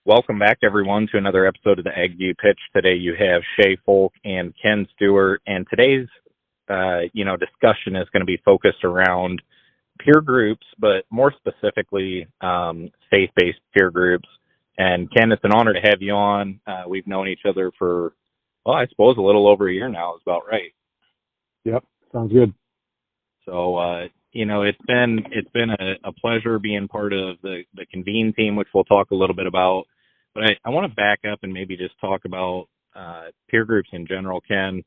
Welcome back, everyone, to another episode of the Ag View Pitch. Today you have Shay Foulk and Ken Stewart, and today's, discussion is going to be focused around peer groups, but more specifically, faith-based peer groups. And Ken, it's an honor to have you on. We've known each other for, well, I suppose a little over a year now is about right. Yep, sounds good. So, it's been a pleasure being part of the Convene team, which we'll talk a little bit about. But I want to back up and maybe just talk about peer groups in general, Ken.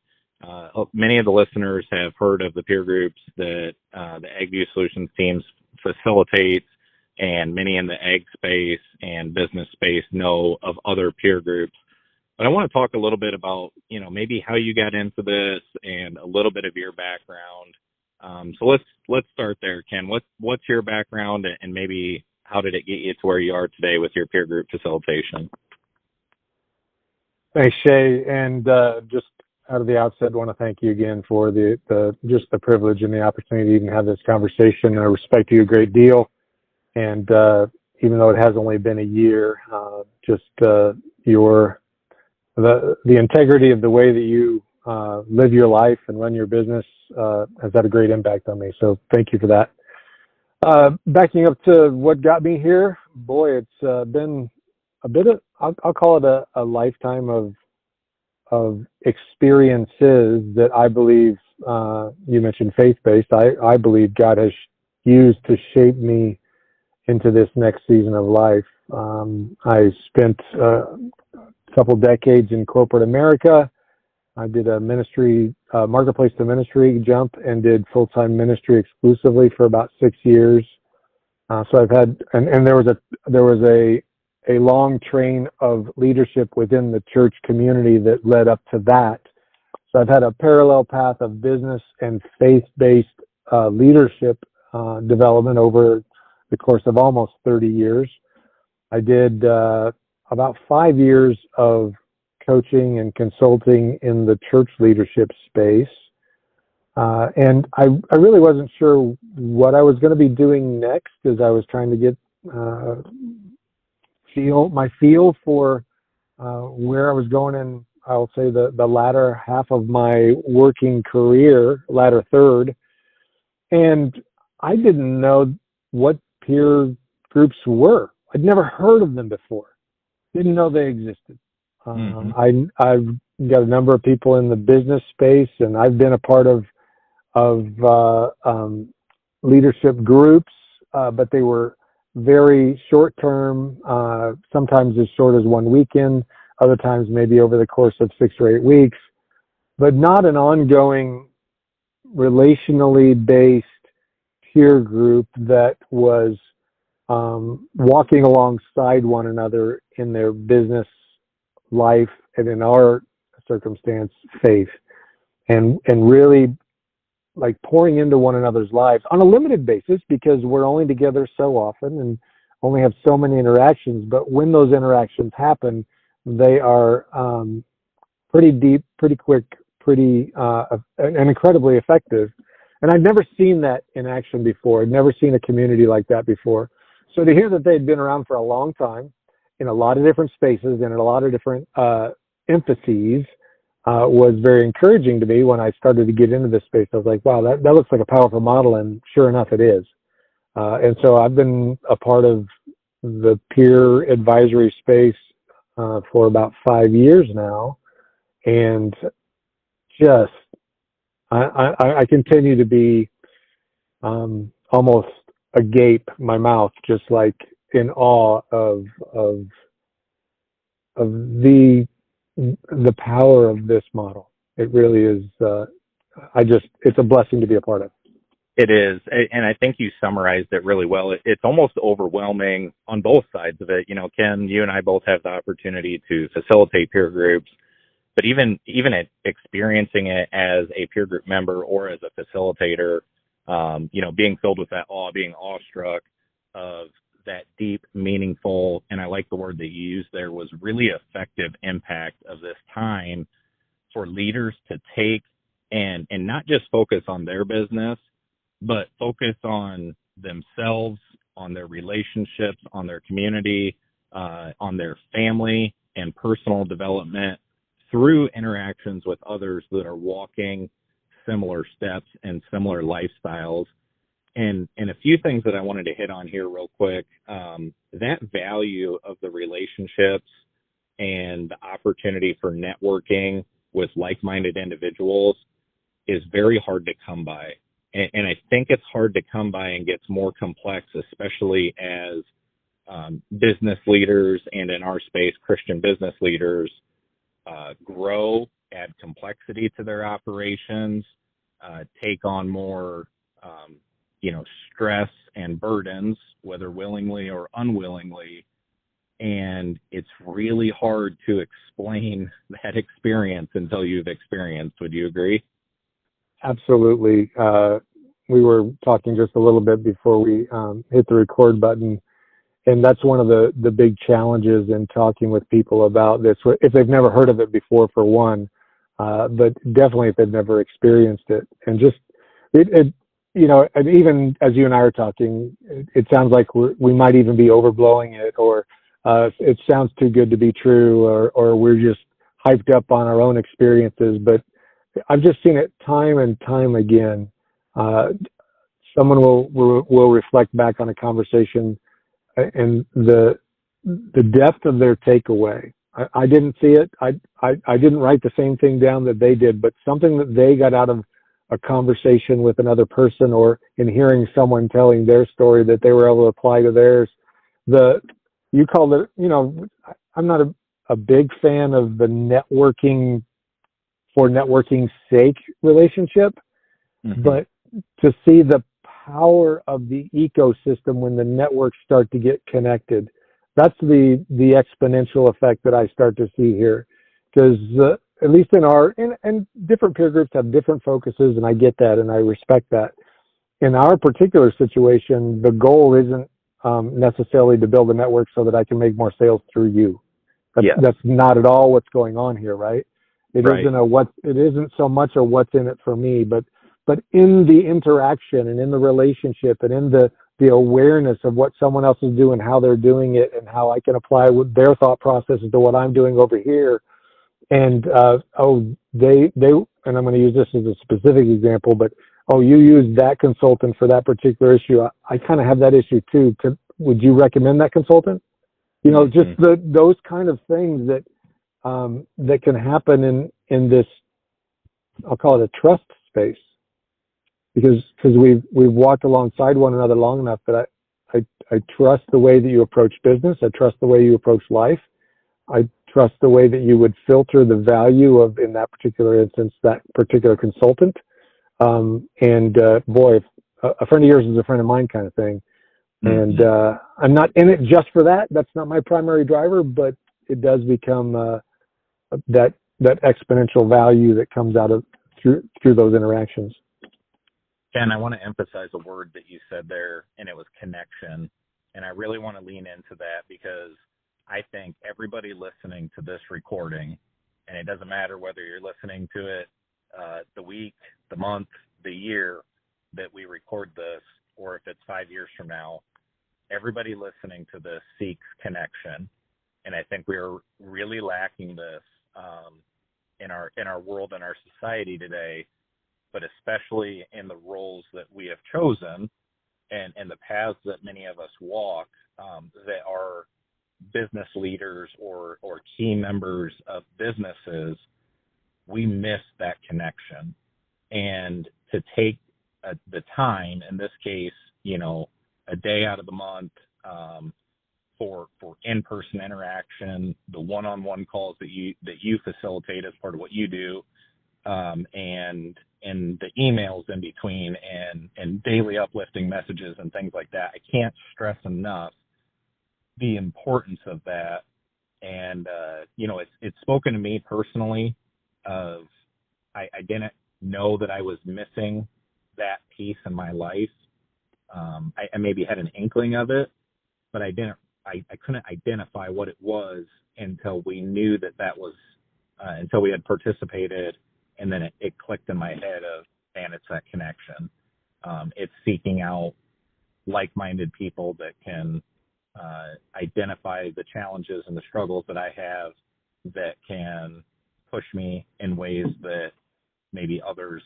Many of the listeners have heard of the peer groups that the AgView Solutions teams facilitates, and many in the ag space and business space know of other peer groups. But I want to talk a little bit about, maybe how you got into this and a little bit of your background. So let's start there, Ken. What's your background, and maybe how did it get you to where you are today with your peer group facilitation? Thanks, Shay. And just out of the outset, I want to thank you again for the privilege and the opportunity to even have this conversation. I respect you a great deal. And even though it has only been a year, the integrity of the way that you live your life and run your business has had a great impact on me. So thank you for that. Backing up to what got me here, boy, it's been a bit of, I'll call it a lifetime of experiences that I believe, you mentioned faith-based, I believe God has used to shape me into this next season of life. I spent a couple decades in corporate America. I did a ministry, marketplace to ministry jump, and did full-time ministry exclusively for about 6 years. So I've had, and there was a long train of leadership within the church community that led up to that. So I've had a parallel path of business and faith-based leadership development over the course of almost 30 years. I did about 5 years of coaching and consulting in the church leadership space. And I really wasn't sure what I was going to be doing next, as I was trying to get feel for where I was going in, I'll say the latter half of my working career, latter third. And I didn't know what peer groups were. I'd never heard of them before. Didn't know they existed. I've got a number of people in the business space, and I've been a part of leadership groups, but they were very short term, sometimes as short as one weekend, other times maybe over the course of 6 or 8 weeks, but not an ongoing relationally based peer group that was walking alongside one another in their business life, and in our circumstance, faith, and really like pouring into one another's lives on a limited basis, because we're only together so often and only have so many interactions. But when those interactions happen, they are pretty deep, pretty quick, and incredibly effective. And I'd never seen that in action before. I'd never seen a community like that before. So to hear that they'd been around for a long time in a lot of different spaces and in a lot of different emphases was very encouraging to me. When I started to get into this space, I was like, wow, that looks like a powerful model. And sure enough, it is. And so I've been a part of the peer advisory space for about 5 years now. And just, I continue to be almost agape, my mouth, just like in awe of the power of this model. It really is. It's a blessing to be a part of. It is, and I think you summarized it really well. It's almost overwhelming on both sides of it. Ken, you and I both have the opportunity to facilitate peer groups, but even experiencing it as a peer group member or as a facilitator, being filled with that awe, being awestruck of that deep, meaningful, and I like the word that you used there, was really effective impact of this time for leaders to take and not just focus on their business, but focus on themselves, on their relationships, on their community, on their family and personal development through interactions with others that are walking similar steps and similar lifestyles. And a few things that I wanted to hit on here real quick. That value of the relationships and the opportunity for networking with like-minded individuals is very hard to come by. And I think it's hard to come by and gets more complex, especially as business leaders, and in our space, Christian business leaders, grow, add complexity to their operations, take on more, stress and burdens, whether willingly or unwillingly. And it's really hard to explain that experience until you've experienced. Would you agree? Absolutely. We were talking just a little bit before we hit the record button, and that's one of the big challenges in talking with people about this, if they've never heard of it before, for one, but definitely if they've never experienced it. And just and even as you and I are talking, it sounds like we might even be overblowing it, or it sounds too good to be true, or we're just hyped up on our own experiences. But I've just seen it time and time again. Someone will reflect back on a conversation and the depth of their takeaway. I didn't see it. I didn't write the same thing down that they did, but something that they got out of a conversation with another person, or in hearing someone telling their story that they were able to apply to theirs. You called it, I'm not a big fan of the networking for networking's sake relationship, but to see the power of the ecosystem when the networks start to get connected, that's the exponential effect that I start to see here. Because at least in and different peer groups have different focuses, and I get that and I respect that. In our particular situation, the goal isn't necessarily to build a network so that I can make more sales through you. That's not at all what's going on here, right? It isn't so much a what's in it for me, but in the interaction and in the relationship and in the awareness of what someone else is doing, how they're doing it, and how I can apply their thought processes to what I'm doing over here. And they and I'm going to use this as a specific example, but you use that consultant for that particular issue. I kind of have that issue too. Would you recommend that consultant? Just those kind of things that can happen in this, I'll call it a trust space, because we've walked alongside one another long enough that I trust the way that you approach business. I trust the way you approach life. I trust the way that you would filter the value of, in that particular instance, that particular consultant. Boy, a friend of yours is a friend of mine, kind of thing. And I'm not in it just for that. That's not my primary driver, but it does become that exponential value that comes out of through those interactions. Ken, I want to emphasize a word that you said there, and it was connection. And I really want to lean into that, because I think everybody listening to this recording, and it doesn't matter whether you're listening to it the week, the month, the year that we record this, or if it's 5 years from now, everybody listening to this seeks connection. And I think we're really lacking this in our world and our society today, but especially in the roles that we have chosen and the paths that many of us walk, that are business leaders or key members of businesses. We miss that connection. And to take the time, in this case, a day out of the month for in-person interaction, the one-on-one calls that you facilitate as part of what you do, and the emails in between, and daily uplifting messages and things like that. I can't stress enough the importance of that. And it's spoken to me personally of I didn't know that I was missing that piece in my life. I maybe had an inkling of it, but I couldn't identify what it was until we knew that was until we had participated, and then it clicked in my head of, man, it's that connection. It's seeking out like-minded people that can identify the challenges and the struggles that I have that can push me in ways that maybe others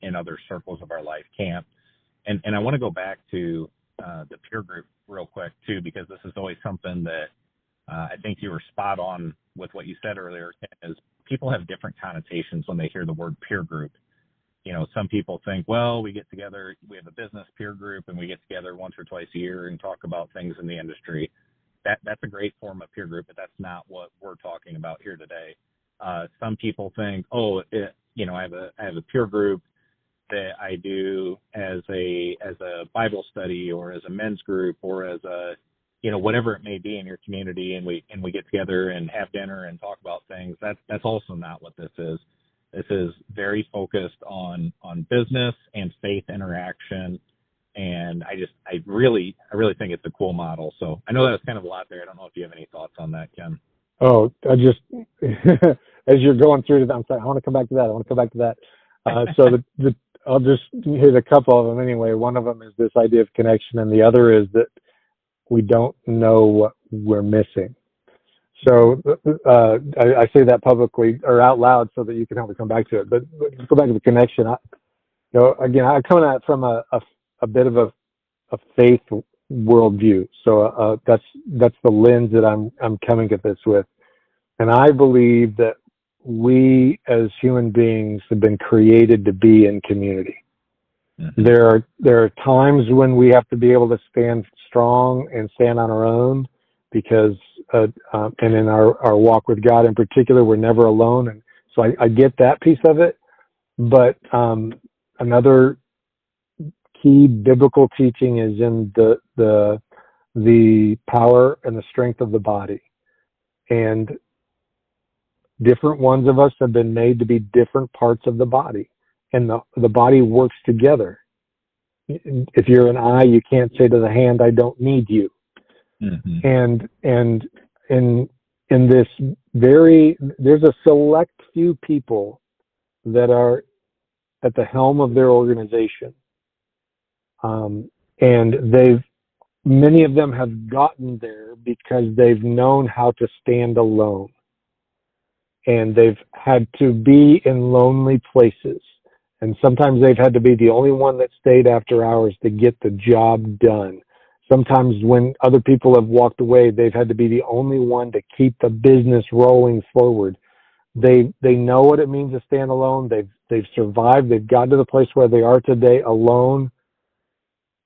in other circles of our life can't. And I want to go back to the peer group real quick too, because this is always something that I think you were spot on with what you said earlier, is people have different connotations when they hear the word peer group. Some people think, well, we get together, we have a business peer group, and we get together once or twice a year and talk about things in the industry. That's a great form of peer group, but that's not what we're talking about here today. Some people think, I have a peer group that I do as a Bible study, or as a men's group, or as a whatever it may be in your community, and we get together and have dinner and talk about things. That's also not what this is. This is very focused on business and faith interaction, and I really think it's a cool model. So I know that was kind of a lot there. I don't know if you have any thoughts on that, Ken. Oh, I just as you're going through, I'm sorry, I want to come back to that. So I'll just hit a couple of them anyway. One of them is this idea of connection, and the other is that we don't know what we're missing. So I say that publicly or out loud so that you can help me come back to it. But go back to the connection. Again, I come at it from a bit of a faith worldview. So that's the lens that I'm coming at this with. And I believe that we as human beings have been created to be in community. Mm-hmm. There are times when we have to be able to stand strong and stand on our own, because and in our walk with God in particular, we're never alone. And so I get that piece of it. But another key biblical teaching is in the power and the strength of the body. And different ones of us have been made to be different parts of the body, and the body works together. If you're an eye, you can't say to the hand, I don't need you. Mm-hmm. And in this there's a select few people that are at the helm of their organization. And many of them have gotten there because they've known how to stand alone. And they've had to be in lonely places. And sometimes they've had to be the only one that stayed after hours to get the job done. Sometimes when other people have walked away, they've had to be the only one to keep the business rolling forward. They know what it means to stand alone. They've survived. They've gotten to the place where they are today alone,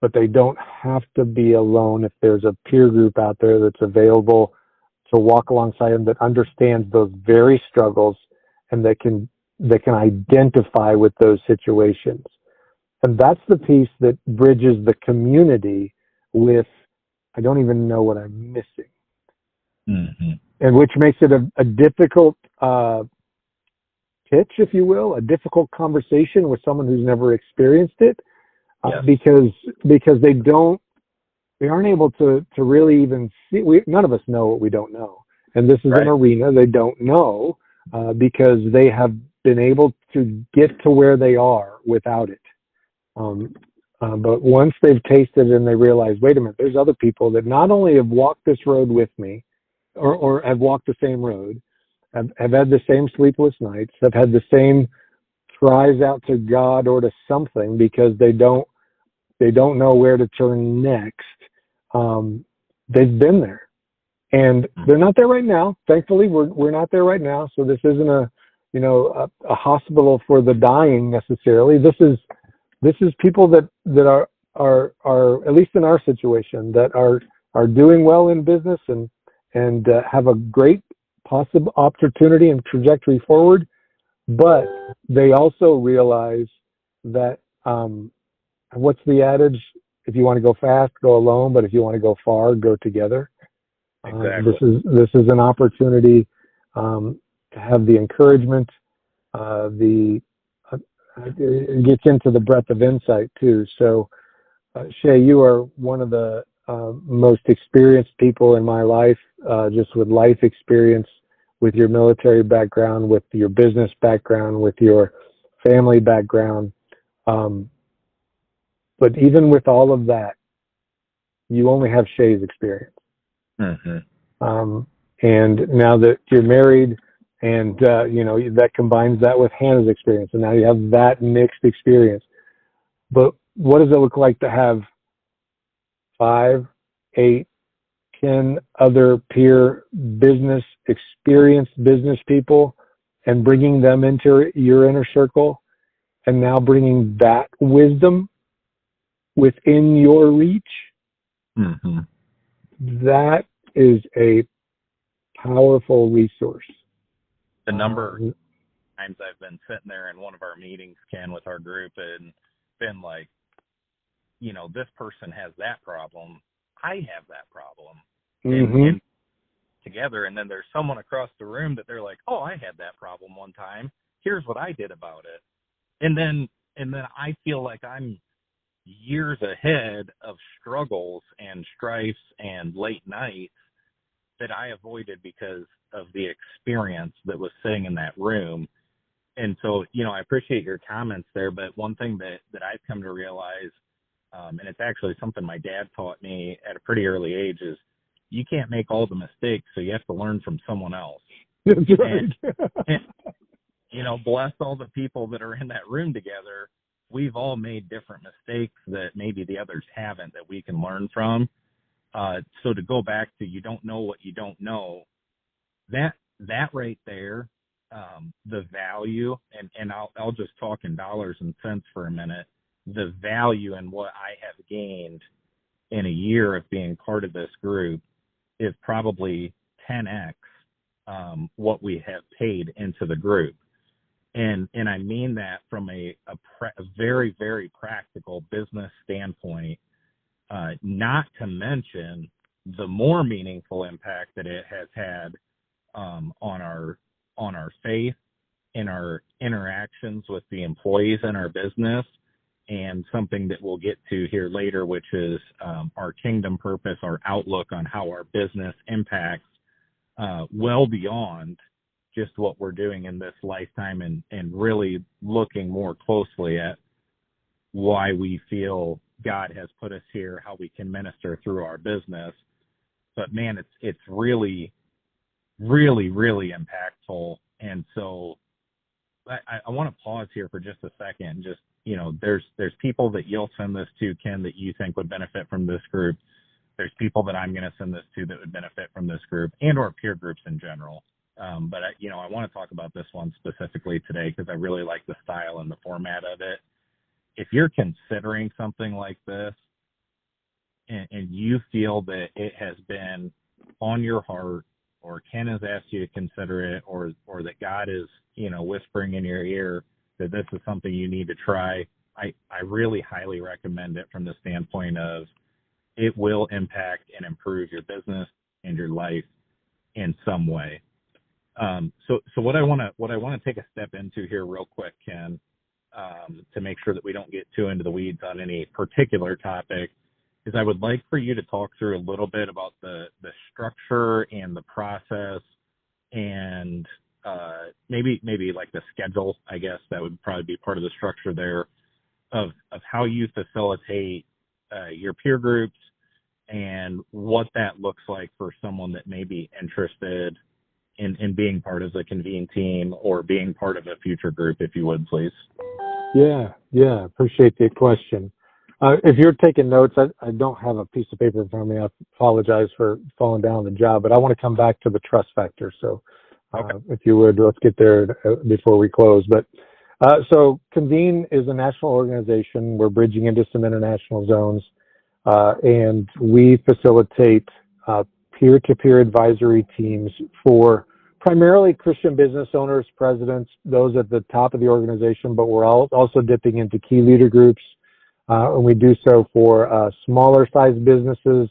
but they don't have to be alone if there's a peer group out there that's available to walk alongside them, that understands those very struggles and that can identify with those situations. And that's the piece that bridges the community with, I don't even know what I'm missing. Mm-hmm. And which makes it a difficult pitch, if you will, a difficult conversation with someone who's never experienced it, because they aren't able to really even see. None of us know what we don't know. And this is an arena they don't know because they have been able to get to where they are without it. But once they've tasted and they realize, wait a minute, there's other people that not only have walked this road with me or have walked the same road, have had the same sleepless nights, have had the same cries out to God or to something because they don't know where to turn next. They've been there, and they're not there right now. Thankfully, we're not there right now. So this isn't a hospital for the dying necessarily. This is people that are at least in our situation, that are doing well in business and have a great possible opportunity and trajectory forward. But they also realize that what's the adage? If you want to go fast, go alone. But if you want to go far, go together. Exactly. This is an opportunity to have the encouragement. It gets into the breadth of insight too. So, Shay, you are one of the most experienced people in my life, just with life experience, with your military background, with your business background, with your family background. But even with all of that, you only have Shay's experience. Mm-hmm. And now that you're married, and that combines that with Hannah's experience, and now you have that mixed experience. But what does it look like to have 5, 8, 10 other peer business experienced business people, and bringing them into your inner circle, and now bringing that wisdom within your reach? Mm-hmm. That is a powerful resource. The number of times I've been sitting there in one of our meetings, Ken, with our group, and been like, this person has that problem. I have that problem. Mm-hmm. And together, and then there's someone across the room that they're like, oh, I had that problem one time. Here's what I did about it. And then I feel like I'm years ahead of struggles and strifes and late nights that I avoided because of the experience that was sitting in that room. And so, I appreciate your comments there, but one thing that I've come to realize, and it's actually something my dad taught me at a pretty early age, is you can't make all the mistakes, so you have to learn from someone else. That's right. And bless all the people that are in that room together. We've all made different mistakes that maybe the others haven't, that we can learn from. So to go back to, you don't know what you don't know, that right there, the value, and I'll just talk in dollars and cents for a minute, the value in what I have gained in a year of being part of this group is probably 10x what we have paid into the group. And I mean that from a very, very practical business standpoint, not to mention the more meaningful impact that it has had on our faith, in our interactions with the employees in our business, and something that we'll get to here later, which is our kingdom purpose, our outlook on how our business impacts well beyond just what we're doing in this lifetime, and really looking more closely at why we feel God has put us here, how we can minister through our business. But man, it's really, really, really impactful. And so I want to pause here for just a second. Just, there's people that you'll send this to, Ken, that you think would benefit from this group. There's people that I'm going to send this to that would benefit from this group, and or peer groups in general. But I want to talk about this one specifically today because I really like the style and the format of it. If you're considering something like this, and you feel that it has been on your heart, or Ken has asked you to consider it, or that God is, whispering in your ear that this is something you need to try, I really highly recommend it from the standpoint of it will impact and improve your business and your life in some way. So what I want to take a step into here real quick, Ken, to make sure that we don't get too into the weeds on any particular topic, is I would like for you to talk through a little bit about the structure and the process, and maybe like the schedule. I guess that would probably be part of the structure there of how you facilitate your peer groups, and what that looks like for someone that may be interested in being part of the Convene team or being part of a future group, if you would, please. Yeah. Appreciate the question. If you're taking notes, I don't have a piece of paper in front of me. I apologize for falling down on the job, but I want to come back to the trust factor. So okay. If you would, let's get there before we close. But so Convene is a national organization. We're bridging into some international zones, and we facilitate peer-to-peer advisory teams for primarily Christian business owners, presidents, those at the top of the organization, but we're also dipping into key leader groups, and we do so for smaller sized businesses,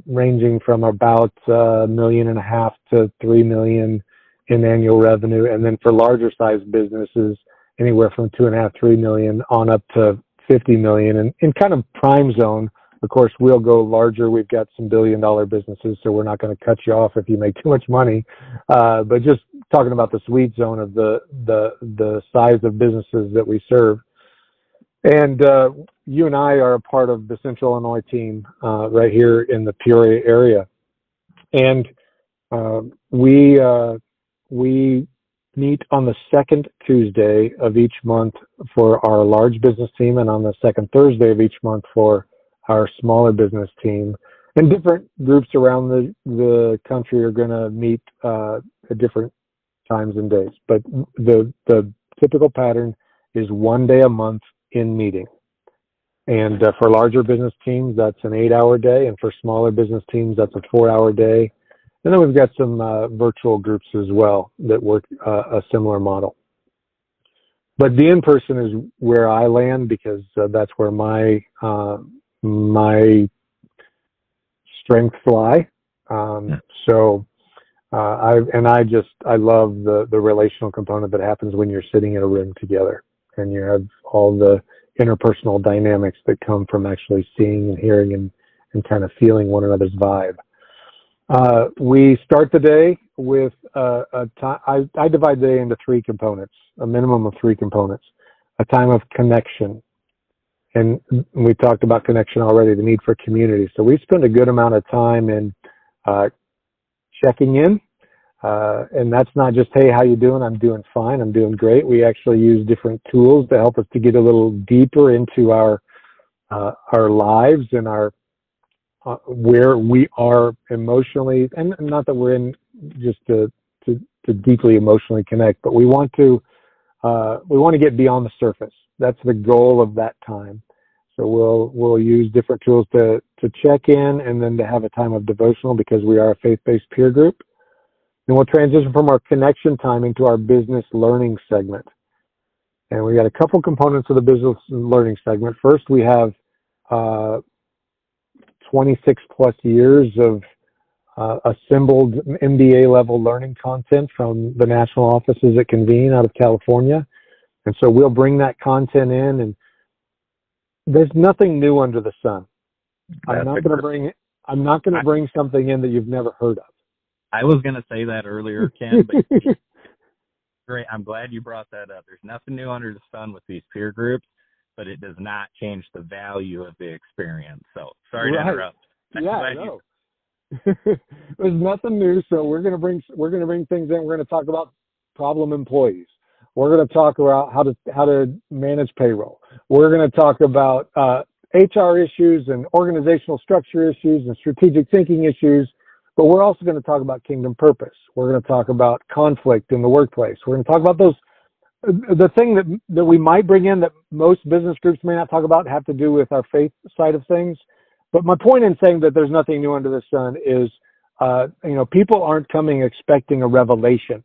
ranging from about $1.5 million to $3 million in annual revenue, and then for larger sized businesses, anywhere from $2.5, $3 million on up to $50 million, and in kind of prime zone. Of course, we'll go larger. We've got some billion-dollar businesses, so we're not going to cut you off if you make too much money. But just talking about the sweet zone of the size of businesses that we serve. And you and I are a part of the Central Illinois team right here in the Peoria area. And we meet on the second Tuesday of each month for our large business team, and on the second Thursday of each month for our smaller business team. And different groups around the country are going to meet at different times and days. But the typical pattern is one day a month in meeting. And for larger business teams, that's an 8-hour day. And for smaller business teams, that's a 4-hour day. And then we've got some virtual groups as well that work a similar model. But the in-person is where I land, because that's where my strengths lie. So I love the relational component that happens when you're sitting in a room together, and you have all the interpersonal dynamics that come from actually seeing and hearing and kind of feeling one another's vibe. We start the day with I divide the day into 3 components, a minimum of 3 components. A time of connection. And we talked about connection already, the need for community. So we spend a good amount of time in checking in. And that's not just, hey, how you doing? I'm doing fine. I'm doing great. We actually use different tools to help us to get a little deeper into our lives and our where we are emotionally, and not that we're in just to deeply emotionally connect, but we want to get beyond the surface. That's the goal of that time. So we'll use different tools to check in, and then to have a time of devotional, because we are a faith-based peer group. And we'll transition from our connection time into our business learning segment. And we got a couple components of the business learning segment. First, we have 26 plus years of assembled MBA level learning content from the national offices at Convene out of California. And so we'll bring that content in, and there's nothing new under the sun. I'm not going to bring something in that you've never heard of. I was going to say that earlier, Ken, but great. I'm glad you brought that up. There's nothing new under the sun with these peer groups, but it does not change the value of the experience. So sorry to interrupt. Yeah, no. There's nothing new. So we're going to bring things in. We're going to talk about problem employees. We're going to talk about how to manage payroll. We're going to talk about HR issues and organizational structure issues and strategic thinking issues. But we're also going to talk about kingdom purpose. We're going to talk about conflict in the workplace. We're going to talk about those. The thing that we might bring in that most business groups may not talk about have to do with our faith side of things. But my point in saying that there's nothing new under the sun is, people aren't coming expecting a revelation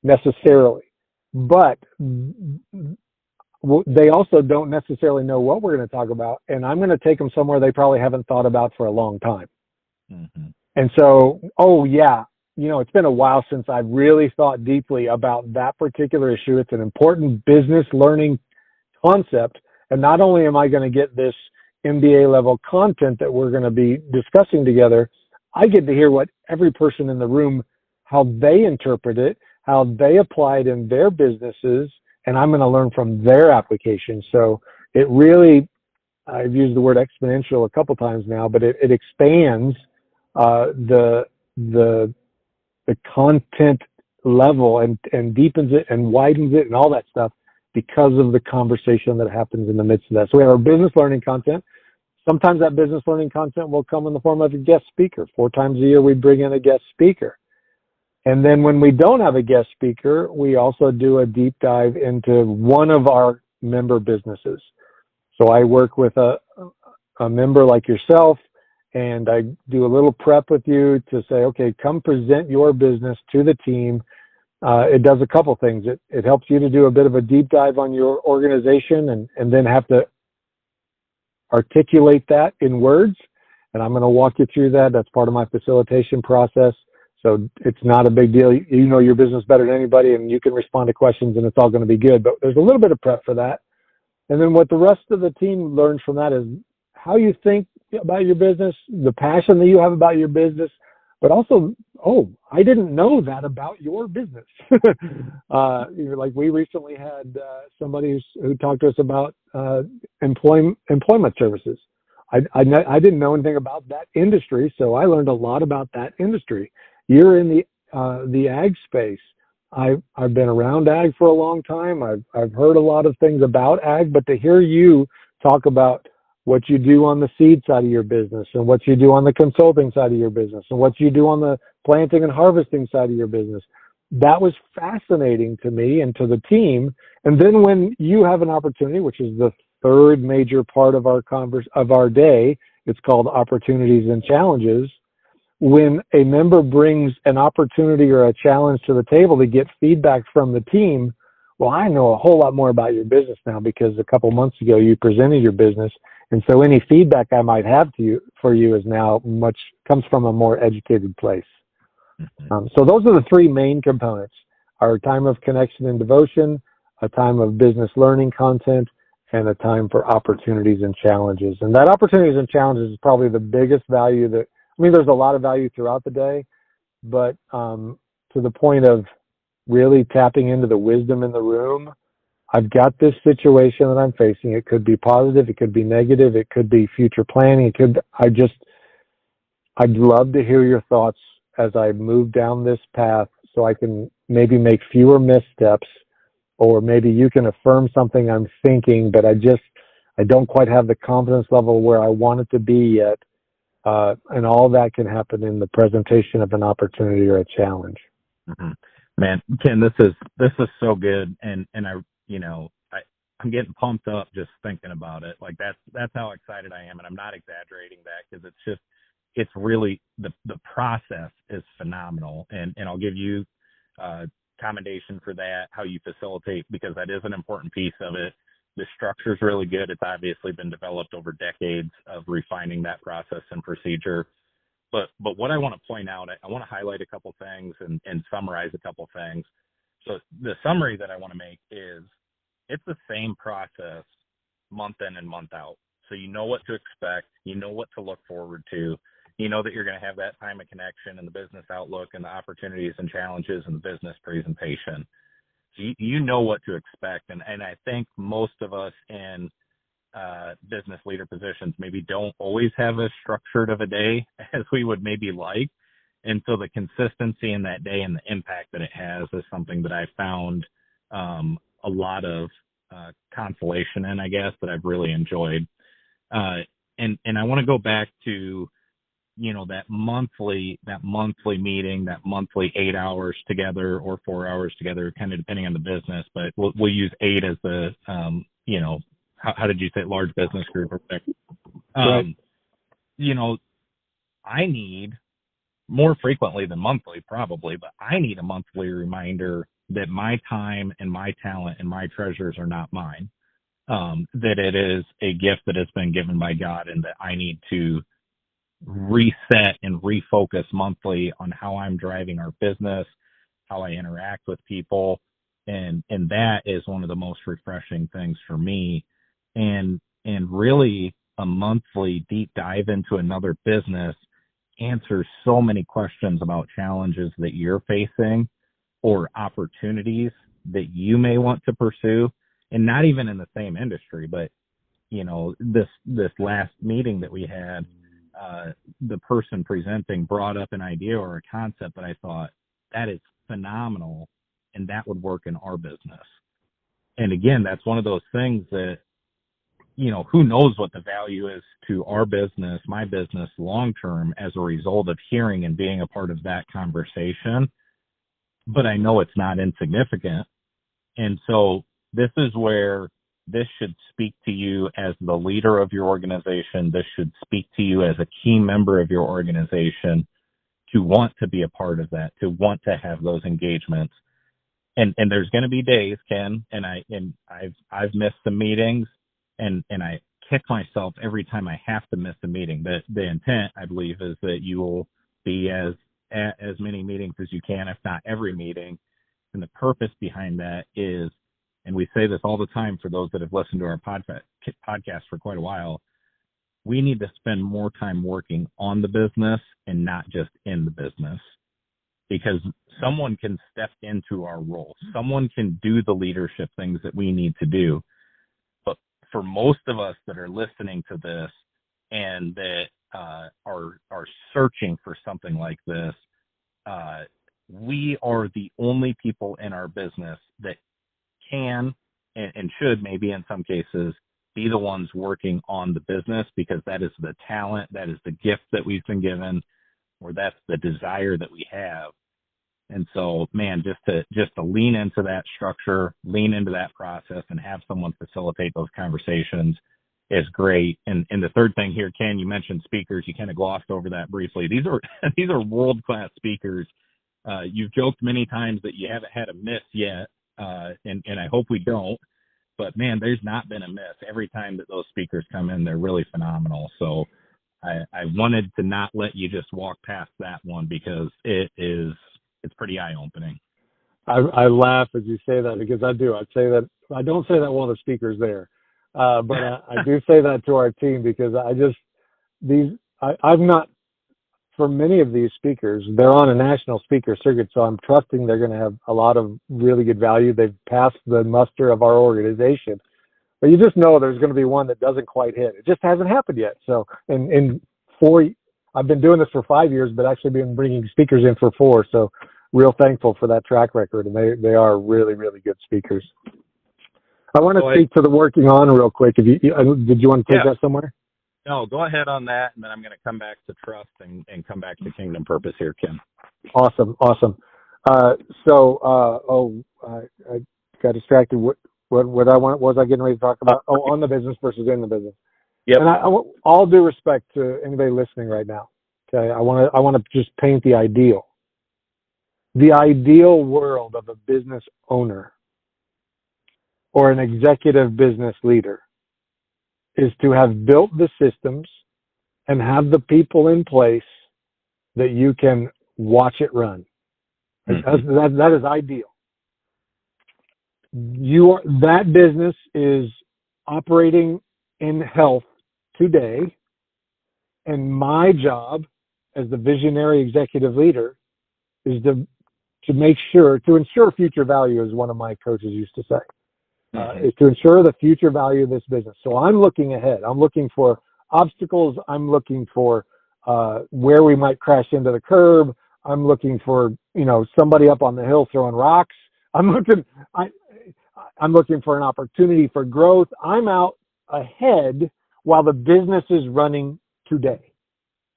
necessarily, but they also don't necessarily know what we're going to talk about. And I'm going to take them somewhere they probably haven't thought about for a long time. Mm-hmm. And so, it's been a while since I've really thought deeply about that particular issue. It's an important business learning concept. And not only am I going to get this MBA level content that we're going to be discussing together, I get to hear what every person in the room, how they interpret it, how they apply it in their businesses, and I'm going to learn from their application. So it really, I've used the word exponential a couple times now, but it expands the content level and deepens it and widens it and all that stuff because of the conversation that happens in the midst of that. So we have our business learning content. Sometimes that business learning content will come in the form of a guest speaker. 4 times a year, we bring in a guest speaker. And then when we don't have a guest speaker, we also do a deep dive into one of our member businesses. So I work with a member like yourself, and I do a little prep with you to say, okay, come present your business to the team. It does a couple things. It helps you to do a bit of a deep dive on your organization and then have to articulate that in words. And I'm going to walk you through that. That's part of my facilitation process. So it's not a big deal. You know your business better than anybody, and you can respond to questions, and it's all going to be good. But there's a little bit of prep for that. And then what the rest of the team learns from that is how you think about your business, the passion that you have about your business, but also, I didn't know that about your business. Like we recently had somebody who talked to us about employment services. I didn't know anything about that industry, so I learned a lot about that industry. You're in the ag space. I've been around ag for a long time. I've heard a lot of things about ag, but to hear you talk about what you do on the seed side of your business and what you do on the consulting side of your business and what you do on the planting and harvesting side of your business, that was fascinating to me and to the team. And then when you have an opportunity, which is the third major part of our day, it's called opportunities and challenges. When a member brings an opportunity or a challenge to the table to get feedback from the team, well, I know a whole lot more about your business now because a couple months ago you presented your business. And so any feedback I might have for you is now comes from a more educated place. So those are the three main components: our time of connection and devotion, a time of business learning content, and a time for opportunities and challenges. And that opportunities and challenges is probably the biggest value there's a lot of value throughout the day, but to the point of really tapping into the wisdom in the room, I've got this situation that I'm facing. It could be positive, it could be negative, it could be future planning. I'd love to hear your thoughts as I move down this path so I can maybe make fewer missteps, or maybe you can affirm something I'm thinking, but I don't quite have the confidence level where I want it to be yet. And all that can happen in the presentation of an opportunity or a challenge. Mm-hmm. Man, Ken, this is so good. And I'm getting pumped up just thinking about it. Like that's how excited I am. And I'm not exaggerating that, because it's really the process is phenomenal. And I'll give you commendation for that, how you facilitate, because that is an important piece of it. The structure is really good. It's obviously been developed over decades of refining that process and procedure. But what I want to point out, I want to highlight a couple things and summarize a couple things. So the summary that I want to make is it's the same process month in and month out. So you know what to expect. You know what to look forward to. You know that you're going to have that time of connection and the business outlook and the opportunities and challenges and the business presentation. So you know what to expect. And I think most of us in business leader positions maybe don't always have as structured of a day as we would maybe like. And so the consistency in that day and the impact that it has is something that I found a lot of consolation in, I guess, that I've really enjoyed. And I want to go back to, that monthly meeting, that monthly 8 hours together or 4 hours together, kind of depending on the business, but we'll use 8 as the, how did you say, large business group? Right. I need more frequently than monthly probably, but I need a monthly reminder that my time and my talent and my treasures are not mine, that it is a gift that has been given by God, and that I need to reset and refocus monthly on how I'm driving our business, how I interact with people. And that is one of the most refreshing things for me. And really a monthly deep dive into another business answers so many questions about challenges that you're facing or opportunities that you may want to pursue, and not even in the same industry. But, this last meeting that we had, the person presenting brought up an idea or a concept that I thought, that is phenomenal, and that would work in our business. And again, that's one of those things that, who knows what the value is to our business, my business, long term as a result of hearing and being a part of that conversation. But I know it's not insignificant. And so this is where this should speak to you as the leader of your organization. This should speak to you as a key member of your organization to want to be a part of that, to want to have those engagements. And there's going to be days, Ken, and I've missed some meetings, and I kick myself every time I have to miss a meeting. The intent, I believe, is that you will be at as many meetings as you can, if not every meeting. And the purpose behind that is, and we say this all the time for those that have listened to our podcast for quite a while, we need to spend more time working on the business and not just in the business. Because someone can step into our role. Someone can do the leadership things that we need to do. But for most of us that are listening to this, and that are searching for something like this, we are the only people in our business that can and should, maybe in some cases, be the ones working on the business, because that is the talent, that is the gift that we've been given, or that's the desire that we have. And so, man, just to lean into that structure, lean into that process, and have someone facilitate those conversations is great. And the third thing here, Ken, you mentioned speakers. You kind of glossed over that briefly. These are world-class speakers. You've joked many times that you haven't had a miss yet, and I hope we don't. But man, there's not been a miss. Every time that those speakers come in, they're really phenomenal. So I wanted to not let you just walk past that one, because it's pretty eye-opening. I laugh as you say that, because I do. I don't say that while the speaker's there, but I do say that to our team, because I've not, for many of these speakers, they're on a national speaker circuit, so I'm trusting they're going to have a lot of really good value. They've passed the muster of our organization, but you just know there's going to be one that doesn't quite hit. It just hasn't happened yet. So I've been doing this for 5 years, but actually been bringing speakers in for 4. So real thankful for that track record, and they are really, really good speakers. I want to speak to the working on real quick. Did you want to take that somewhere? No, go ahead on that, and then I'm going to come back to trust and come back to kingdom purpose here, Kim. Awesome. I got distracted. What was I getting ready to talk about? On the business versus in the business. Yep. And all due respect to anybody listening right now, okay, I want to just paint the ideal. The ideal world of a business owner or an executive business leader is to have built the systems and have the people in place that you can watch it run. Mm-hmm. That is ideal. That business is operating in health today, and my job as the visionary executive leader is to ensure future value, as one of my coaches used to say. Is to ensure the future value of this business. So I'm looking ahead. I'm looking for obstacles. I'm looking for where we might crash into the curb. I'm looking for somebody up on the hill throwing rocks. I'm looking for an opportunity for growth. I'm out ahead while the business is running today.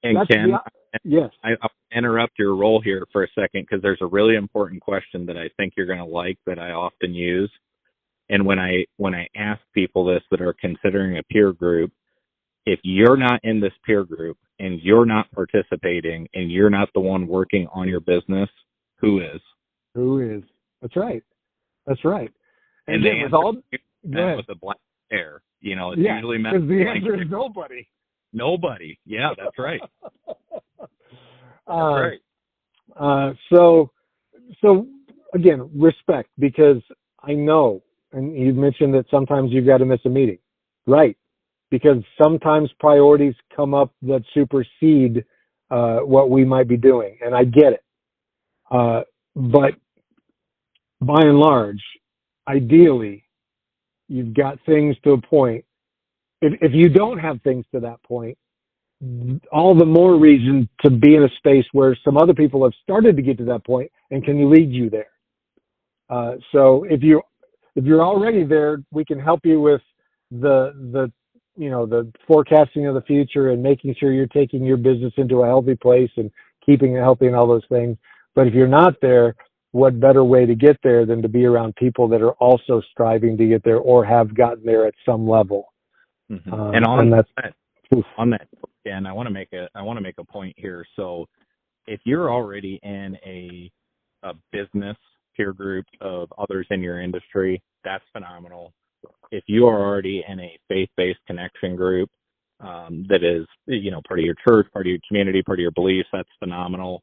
And Ken, yes, I'll interrupt your role here for a second, because there's a really important question that I think you're going to like that I often use. And when I ask people this that are considering a peer group, if you're not in this peer group and you're not participating and you're not the one working on your business, who is? Who is? That's right. And then with all with a blank stare, it's usually meant. Because the answer is nobody. Nobody. Yeah, that's right. That's right. So again, respect, because I know. And you mentioned that sometimes you've got to miss a meeting, right? Because sometimes priorities come up that supersede what we might be doing, and I get it. But by and large, ideally, you've got things to a point. If you don't have things to that point, all the more reason to be in a space where some other people have started to get to that point and can lead you there. So if you're already there, we can help you with the forecasting of the future and making sure you're taking your business into a healthy place and keeping it healthy and all those things. But if you're not there, what better way to get there than to be around people that are also striving to get there or have gotten there at some level? Mm-hmm. And on that, Dan, I want to make a point here. So if you're already in a business peer group of others in your industry, that's phenomenal. If you are already in a faith-based connection group that is, part of your church, part of your community, part of your beliefs, that's phenomenal.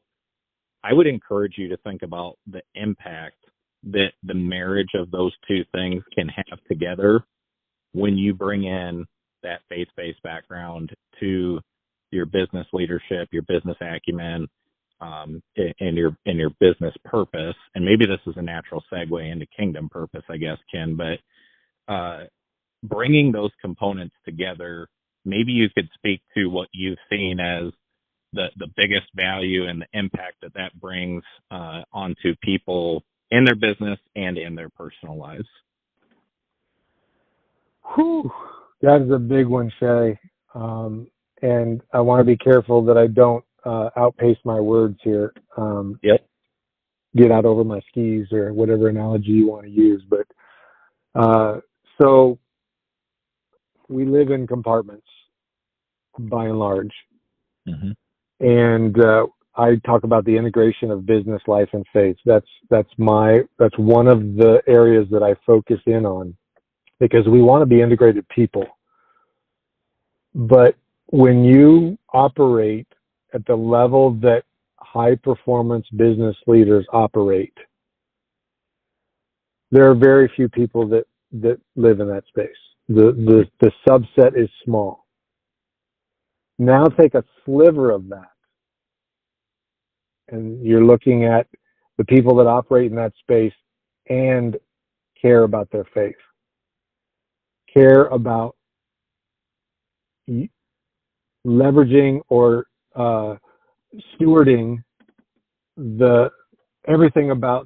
I would encourage you to think about the impact that the marriage of those two things can have together when you bring in that faith-based background to your business leadership, your business acumen, and your business purpose. And maybe this is a natural segue into kingdom purpose, I guess, Ken, but bringing those components together maybe you could speak to what you've seen as the biggest value and the impact that brings onto people in their business and in their personal lives. Whew, that is a big one, Shay. And I want to be careful that I don't outpace my words here. Yep. Get out over my skis or whatever analogy you want to use. But so we live in compartments by and large. Mm-hmm. And I talk about the integration of business, life, and faith. That's one of the areas that I focus in on, because we want to be integrated people. But when you operate at the level that high performance business leaders operate, there are very few people that live in that space. The subset is small. Now take a sliver of that, and you're looking at the people that operate in that space and care about their faith, care about leveraging or stewarding everything about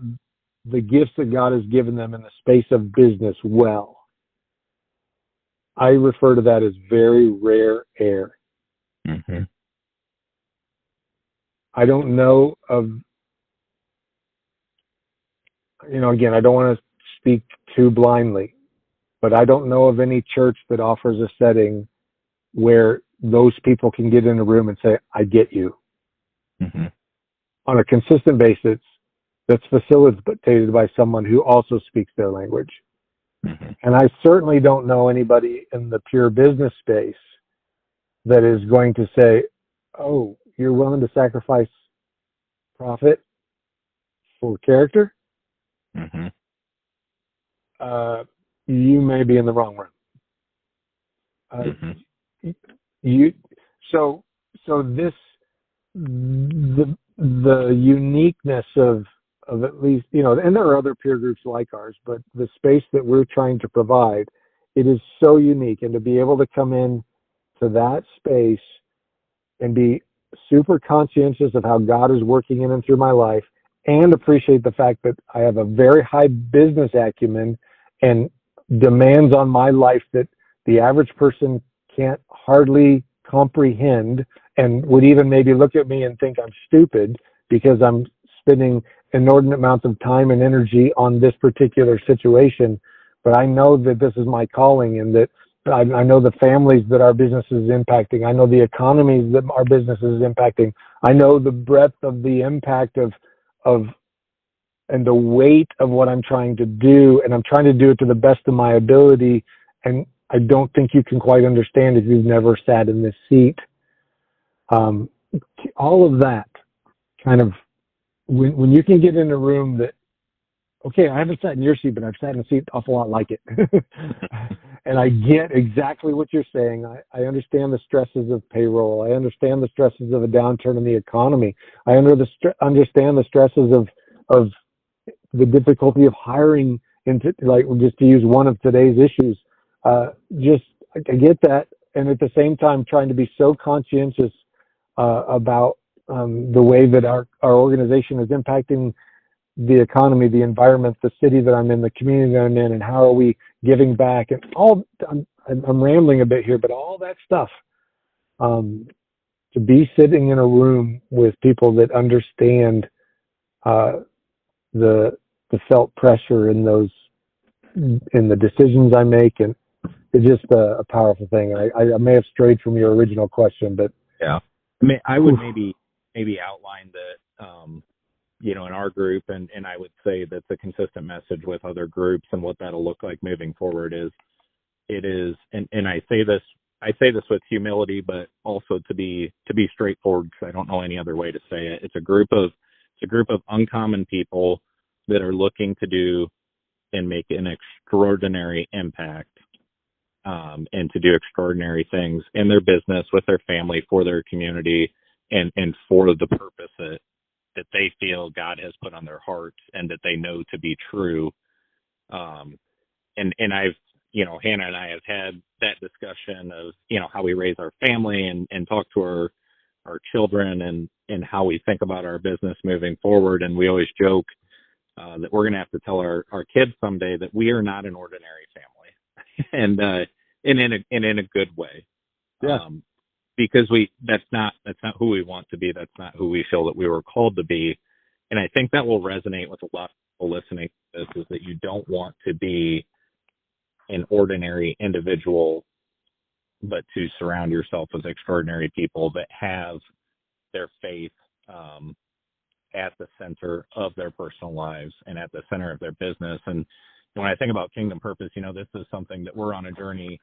the gifts that God has given them in the space of business well. I refer to that as very rare air. Mm-hmm. I don't know of, again, I don't want to speak too blindly, but I don't know of any church that offers a setting where those people can get in a room and say, I get you. Mm-hmm. On a consistent basis that's facilitated by someone who also speaks their language. Mm-hmm. And I certainly don't know anybody in the pure business space that is going to say, oh, you're willing to sacrifice profit for character? Mm-hmm. You may be in the wrong room. Mm-hmm. The uniqueness of at least, and there are other peer groups like ours, but the space that we're trying to provide, it is so unique. And to be able to come in to that space and be super conscientious of how God is working in and through my life, and appreciate the fact that I have a very high business acumen and demands on my life that the average person can't hardly comprehend, and would even maybe look at me and think I'm stupid because I'm spending inordinate amounts of time and energy on this particular situation. But I know that this is my calling, and that I know the families that our business is impacting. I know the economies that our business is impacting. I know the breadth of the impact of and the weight of what I'm trying to do, and I'm trying to do it to the best of my ability. And I don't think you can quite understand if you've never sat in this seat. All of that kind of, when you can get in a room that, okay, I haven't sat in your seat, but I've sat in a seat awful lot like it. And I get exactly what you're saying. I understand the stresses of payroll. I understand the stresses of a downturn in the economy. I understand the stresses of the difficulty of hiring, into, like, just to use one of today's issues. I get that. And at the same time, trying to be so conscientious about the way that our organization is impacting the economy, the environment, the city that I'm in, the community that I'm in, and how are we giving back, and all. I'm rambling a bit here, but all that stuff, to be sitting in a room with people that understand the felt pressure in the decisions I make, and it's just a powerful thing. I may have strayed from your original question, but yeah, I would maybe outline that. In our group, and I would say that's a consistent message with other groups, and what that'll look like moving forward is, and I say this with humility, but also to be straightforward, because I don't know any other way to say it. It's a group of uncommon people that are looking to do and make an extraordinary impact, and to do extraordinary things in their business, with their family, for their community, and for the purpose that they feel God has put on their hearts and that they know to be true. And I've Hannah and I have had that discussion of, how we raise our family and talk to our children and how we think about our business moving forward. And we always joke that we're going to have to tell our kids someday that we are not an ordinary family and in a good way. Yeah. Because that's not who we want to be. That's not who we feel that we were called to be. And I think that will resonate with a lot of people listening to this, is that you don't want to be an ordinary individual, but to surround yourself with extraordinary people that have their faith at the center of their personal lives and at the center of their business. And when I think about Kingdom Purpose, this is something that we're on a journey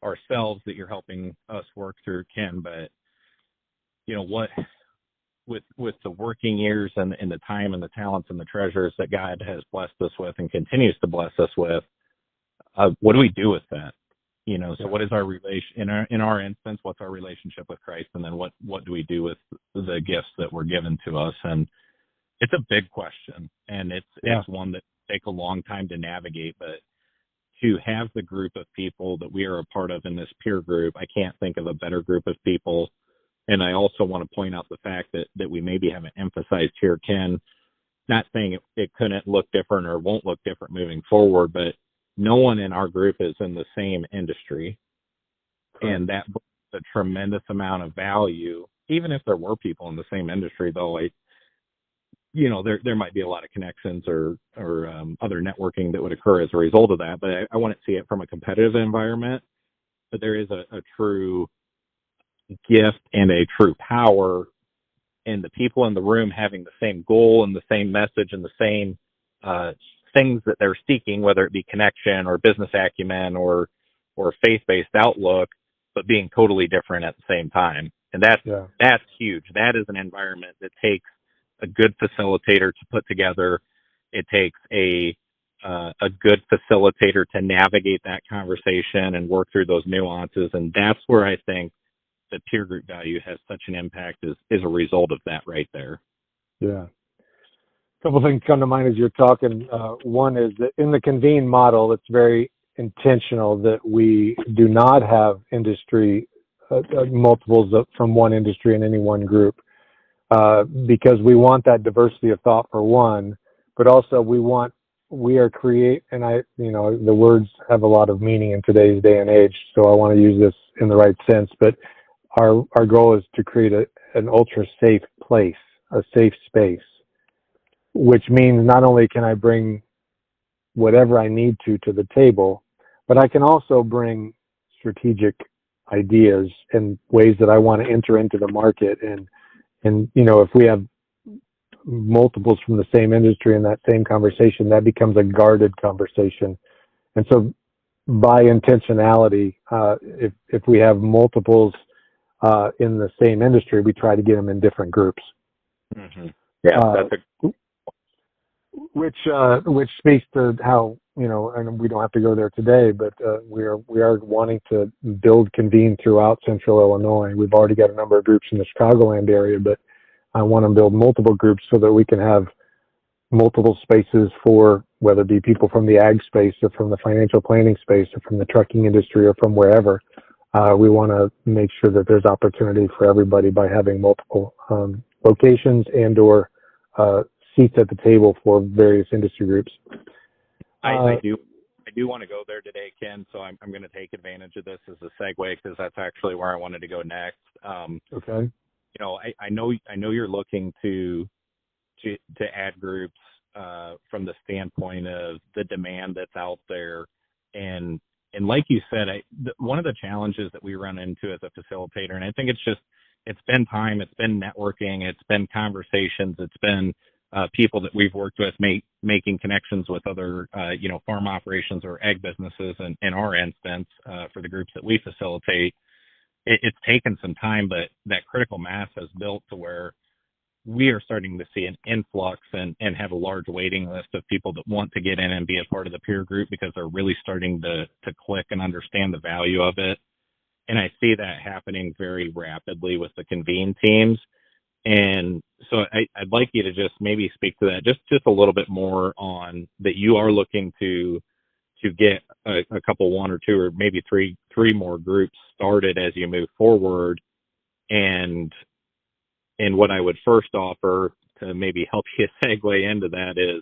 ourselves that you're helping us work through, Ken. But what with the working years and the time and the talents and the treasures that God has blessed us with and continues to bless us with, what do we do with that? So what is our relation in our instance? What's our relationship with Christ, and then what do we do with the gifts that were given to us? And it's a big question, and it's one that takes a long time to navigate. But to have the group of people that we are a part of in this peer group, I can't think of a better group of people. And I also want to point out the fact that we maybe haven't emphasized here, Ken, not saying it couldn't look different or won't look different moving forward, but no one in our group is in the same industry. Correct. And that brings a tremendous amount of value. Even if there were people in the same industry, though, there might be a lot of connections or other networking that would occur as a result of that. But I wouldn't see it from a competitive environment. But there is a true gift and a true power in the people in the room having the same goal and the same message and the same things that they're seeking, whether it be connection or business acumen or faith-based outlook, but being totally different at the same time. And that's huge. That is an environment that takes a good facilitator to put together. It takes a good facilitator to navigate that conversation and work through those nuances. And that's where I think the peer group value has such an impact is a result of that right there. Yeah. A couple things come to mind as you're talking. One is that in the Convene model, it's very intentional that we do not have industry multiples from one industry in any one group, because we want that diversity of thought for one, but also the words have a lot of meaning in today's day and age, so I want to use this in the right sense, but our goal is to create an ultra safe place, a safe space, which means not only can I bring whatever I need to the table, but I can also bring strategic ideas and ways that I want to enter into the market. And if we have multiples from the same industry in that same conversation, that becomes a guarded conversation. And so by intentionality, if we have multiples in the same industry, we try to get them in different groups. Mm-hmm. Yeah, which speaks to how, and we don't have to go there today, but we are wanting to build Convene throughout Central Illinois. We've already got a number of groups in the Chicagoland area, but I want to build multiple groups so that we can have multiple spaces for whether it be people from the ag space or from the financial planning space or from the trucking industry or from wherever. We want to make sure that there's opportunity for everybody by having multiple locations and or seats at the table for various industry groups. I do want to go there today, Ken, so I'm going to take advantage of this as a segue because that's actually where I wanted to go next. Okay. I know you're looking to add groups from the standpoint of the demand that's out there, and like you said, one of the challenges that we run into as a facilitator, and I think it's been time, it's been networking, it's been conversations, it's been people that we've worked with making connections with other farm operations or ag businesses, and in our instance for the groups that we facilitate. It's taken some time, but that critical mass has built to where we are starting to see an influx and have a large waiting list of people that want to get in and be a part of the peer group because they're really starting to click and understand the value of it. And I see that happening very rapidly with the Convene teams. And so I'd like you to just maybe speak to that just a little bit more on that you are looking to to get a couple, one or two, or maybe three more groups started as you move forward. And what I would first offer to maybe help you segue into that is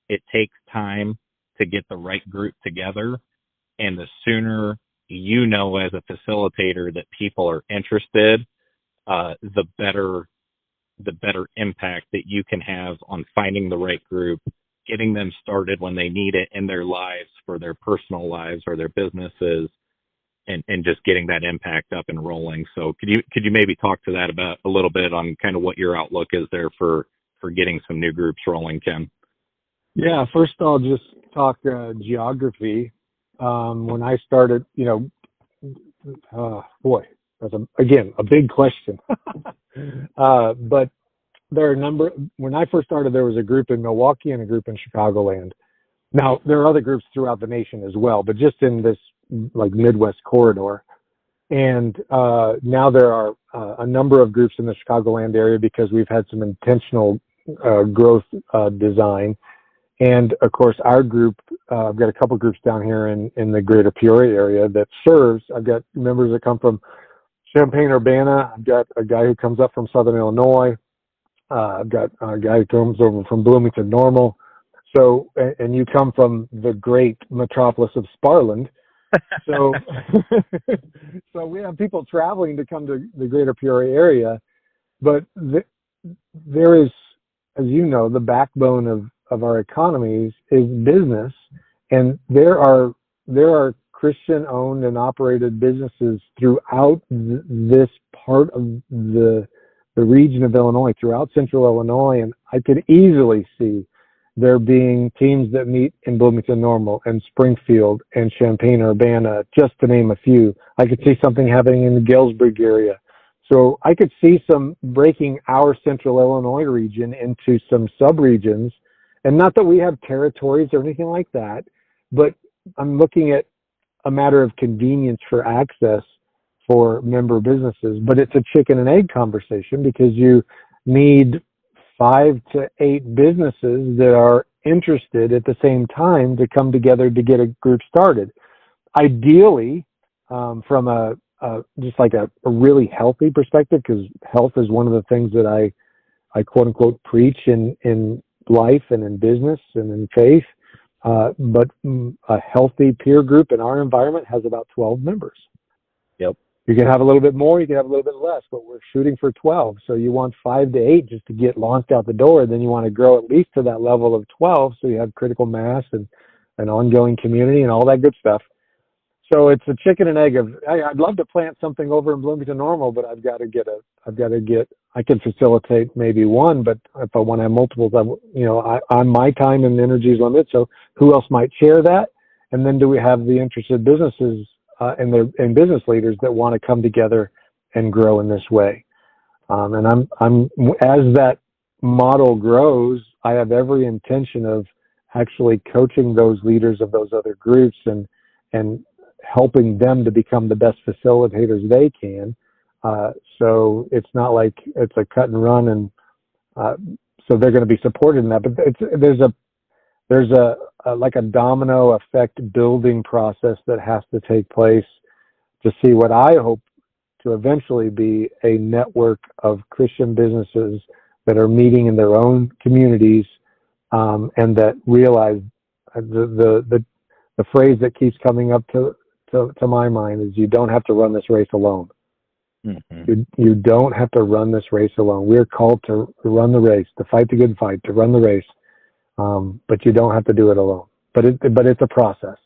it takes time to get the right group together. And the sooner you know as a facilitator that people are interested, the better impact that you can have on finding the right group, getting them started when they need it in their lives, for their personal lives or their businesses, and just getting that impact up and rolling. So could you maybe talk to that about a little bit on kind of what your outlook is there for getting some new groups rolling, Ken? Yeah, first I'll just talk geography. When I started, boy, that's again a big question. But there are when I first started, there was a group in Milwaukee and a group in Chicagoland. Now, there are other groups throughout the nation as well, but just in this like Midwest corridor. And now there are a number of groups in the Chicagoland area because we've had some intentional growth design. And of course, our group, I've got a couple groups down here in the greater Peoria area that serves. I've got members that come from Champaign-Urbana. I've got a guy who comes up from Southern Illinois. I've got a guy who comes over from Bloomington Normal. So, and you come from the great metropolis of Sparland. So, so we have people traveling to come to the greater Peoria area. But there is, as you know, the backbone of our economies is business, and there are Christian-owned and operated businesses throughout this part of the region of Illinois, throughout Central Illinois, and I could easily see there being teams that meet in Bloomington Normal and Springfield and Champaign-Urbana, just to name a few. I could see something happening in the Galesburg area. So I could see some breaking our Central Illinois region into some sub-regions. And not that we have territories or anything like that, but I'm looking at a matter of convenience for access for member businesses. But it's a chicken and egg conversation because you need 5 to 8 businesses that are interested at the same time to come together to get a group started. Ideally, from a just like a really healthy perspective, because health is one of the things that I quote unquote preach in life and in business and in faith. But a healthy peer group in our environment has about 12 members. Yep. You can have a little bit more, you can have a little bit less, but we're shooting for 12. So you want 5 to 8 just to get launched out the door. Then you want to grow at least to that level of 12 so you have critical mass and an ongoing community and all that good stuff. So it's a chicken and egg of, I'd love to plant something over in Bloomington Normal, but I can facilitate maybe one, but if I want to have multiples, on my time and energy is limited. So who else might share that? And then do we have the interested businesses and business leaders that want to come together and grow in this way? And I'm as that model grows, I have every intention of actually coaching those leaders of those other groups and helping them to become the best facilitators they can. So it's not like it's a cut and run, and so they're going to be supported in that. But there's a like a domino effect building process that has to take place to see what I hope to eventually be a network of Christian businesses that are meeting in their own communities, and that realize the phrase that keeps coming up to my mind is, you don't have to run this race alone. Mm-hmm. You don't have to run this race alone. We're called to run the race, to fight the good fight, to run the race. But you don't have to do it alone. But it's a process.